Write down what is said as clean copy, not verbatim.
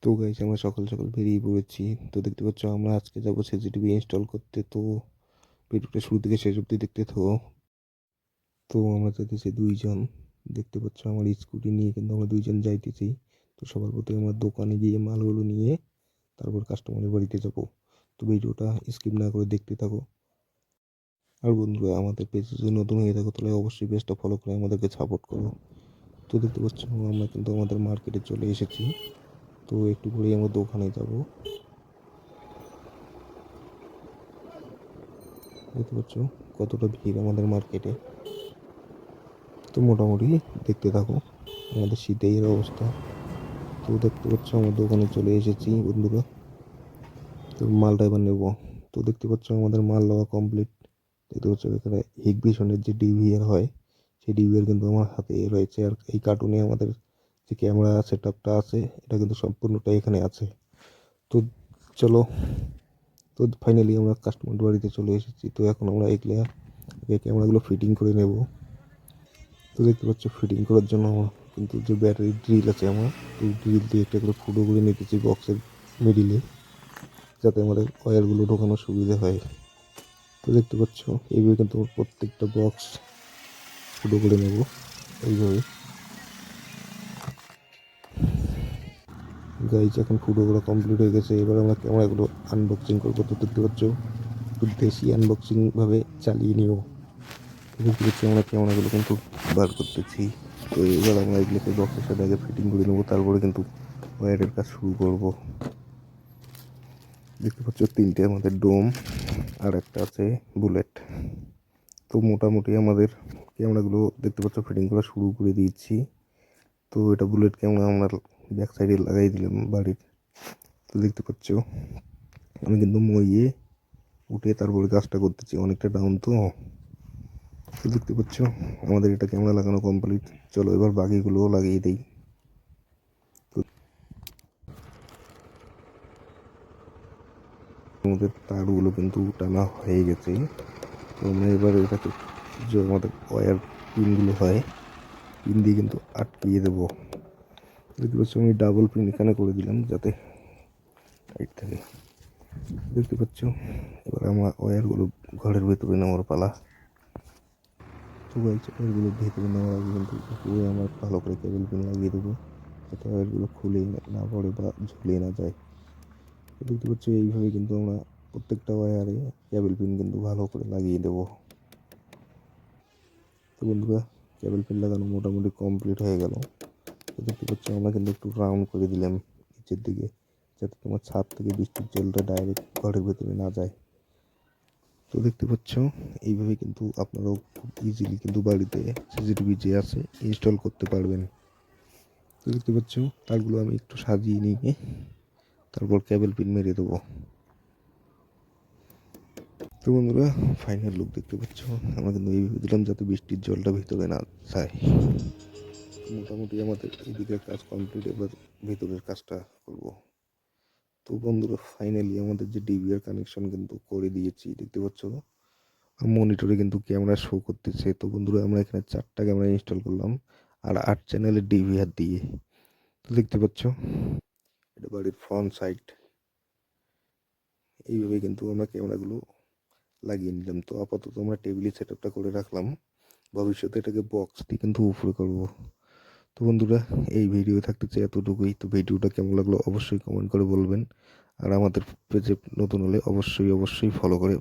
তো গাইস আমরা সকাল সকাল বেরিয়ে পড়েছি। তো দেখতে পাচ্ছ আমরা আজকে যাবো সিসিটিভি ইনস্টল করতে। তো ভিডিওটা শুরু থেকে শেষ অবধি দেখতে থাকো। তো আমরা যাইতেছি দুইজন, দেখতে পাচ্ছ আমার স্কুটি নিয়ে কিন্তু আমরা দুইজন যাইতেছি। তো সবার প্রথমে আমরা দোকানে গিয়ে মালগুলো নিয়ে তারপর কাস্টমারের বাড়িতে যাব। তো ভিডিওটা স্কিপ না করে দেখতে থাকো। আর বন্ধুরা, আমাদের পেজে যদি নতুন হয়ে থাকো তাহলে অবশ্যই পেজটা ফলো করে আমাদেরকে সাপোর্ট করো। তো দেখতে পাচ্ছ আমরা কিন্তু আমাদের মার্কেটে চলে এসেছি। তো একটু পরেই আমরা দোকানে যাব। দেখতে পাচ্ছ কতটা ভিড় আমাদের মার্কেটে। তো মোটামুটি দেখতে থাকো আমাদের শীতের অবস্থা। তো দেখতে পাচ্ছ আমার দোকানে চলে এসেছি বন্ধুরা। তো মালটা এবার নেবো। তো দেখতে পাচ্ছ আমাদের মাল নেওয়া কমপ্লিট। দেখতে পাচ্ছ এখানে হিগভিশনের যে ডিভিআর হয় সেই ডিভিআর কিন্তু আমার হাতে রয়েছে। আর এই কার্টুনে আমাদের যে ক্যামেরা সেট আপটা আছে এটা কিন্তু সম্পূর্ণটাই এখানে আছে। তো চলো, তো ফাইনালি আমরা কাস্টমার বাড়িতে চলে এসেছি। তো এখন আমরা এগুলো ক্যামেরাগুলো ফিটিং করে নেব। তো দেখতে পাচ্ছ ফিটিং করার জন্য আমার কিন্তু যে ব্যাটারি ড্রিল আছে আমার, এই ড্রিল দিয়ে একটা করে ফুটো করে নিতেছি বক্সের মিডিলে, যাতে আমাদের ওয়্যারগুলো ঢোকানোর সুবিধা হয়। তো দেখতে পাচ্ছ এইভাবে কিন্তু আমার প্রত্যেকটা বক্স ফুটো করে নেব এইভাবে। গাইজ এখন ফুটো করা কমপ্লিট হয়ে গেছে। এবার আমরা ক্যামেরাগুলো আনবক্সিং করবো। তো দেখতে পাচ্ছ একটু দেশি আনবক্সিংভাবে চালিয়ে নিও। দেখতে পাচ্ছি আমরা ক্যামেরাগুলো কিন্তু বার করতেছি। তো এবার আমরা এগুলোকে বক্সের সাথে আগে ফিটিং করে নেবো, তারপরে কিন্তু ওয়্যারের কাজ শুরু করব। দেখতে পাচ্ছ তিনটে আমাদের ডোম আর একটা আছে বুলেট। তো মোটামুটি আমাদের ক্যামেরাগুলো দেখতে পাচ্ছ ফিটিং করা শুরু করে দিয়েছি। তো এটা বুলেট ক্যামেরা আমরা ব্যাক সাইডে লাগাই দিলাম বাড়ির। তো দেখতে পাচ্ছ আমি কিন্তু মইয়ে উঠে তারপরে কাজটা করতেছি, অনেকটা ডাউন তো। তো দেখতে পাচ্ছ আমাদের এটা ক্যামেরা লাগানো কমপ্লিট। চলো এবার বাকিগুলোও লাগিয়ে দিই। আমাদের তারগুলো কিন্তু টানা হয়ে গেছে। তো আমরা এবার এটাকে যে আমাদের ওয়্যার পিনগুলো হয় পিন দিয়ে কিন্তু আটকিয়ে দেবো। দেখতে পাচ্ছ আমি ডাবল পিন এখানে করে দিলাম যাতে টাইট থাকে। দেখতে পাচ্ছ এবার আমার ওয়্যারগুলো ঘরের ভেতরে নেওয়ার পালা। তো গাইস ওয়্যারগুলো ভেতরে নেওয়ার আগে কিন্তু উপরে আমার ভালো করে কেবল পিন লাগিয়ে দেবো, যাতে ওয়্যারগুলো খুলে না পড়ে বা ঝুলে না যায়। দেখতে পাচ্ছ এইভাবে কিন্তু আমরা প্রত্যেকটা ওয়্যারে কেবল পিন কিন্তু ভালো করে লাগিয়ে দেবো। তো বন্ধুরা, কেবল পিন লাগানো মোটামুটি কমপ্লিট হয়ে গেল। তো দেখতে পাচ্ছ আমরা কিন্তু একটু রাউন্ড করে দিলাম নিচের দিকে, যাতে তোমার ছাদ থেকে বৃষ্টির জলটা ডাইরেক্ট ঘরের ভেতরে না যায়। তো দেখতে পাচ্ছ এইভাবে কিন্তু আপনারাও খুব ইজিলি কিন্তু বাড়িতে সিসিটিভি যে আছে ইনস্টল করতে পারবেন। তো দেখতে পাচ্ছ তারগুলো আমি একটু সাজিয়ে নিয়ে তারপর কেবল পিন মেরে দেবো। তো বন্ধুরা, ফাইনাল লুক দেখতে পাচ্ছ আমরা কিন্তু এইভাবে দিলাম যাতে বৃষ্টির জলটা ভিতরে না যায়। মোটামুটি আমাদের এদিকের কাজ কমপ্লিট, এবার ভেতরের কাজটা করব। তো বন্ধুরা ফাইনালি আমাদের যে ডিভিআর কানেকশন কিন্তু করে দিয়েছি। দেখতে পাচ্ছ মনিটরে কিন্তু ক্যামেরা শো করতেছে। তো বন্ধুরা আমরা এখানে 4টা ক্যামেরা ইনস্টল করলাম আর 8 চ্যানেলের ডিভিআর দিয়ে। তো দেখতে পাচ্ছ এটা বাড়ির ফ্রন্ট সাইড। এইভাবে কিন্তু আমরা ক্যামেরাগুলো লাগিয়ে নিলাম। তো আপাতত আমরা টেবিলে সেট আপটা করে রাখলাম, ভবিষ্যতে এটাকে বক্স দিয়ে কিন্তু উপরে করবো। তো বন্ধুরা এই ভিডিও থাকতেছে এতটুকুই। তো ভিডিওটা কেমন লাগলো অবশ্যই কমেন্ট করে বলবেন। আর আমাদের পেজে নতুন হলে অবশ্যই ফলো করে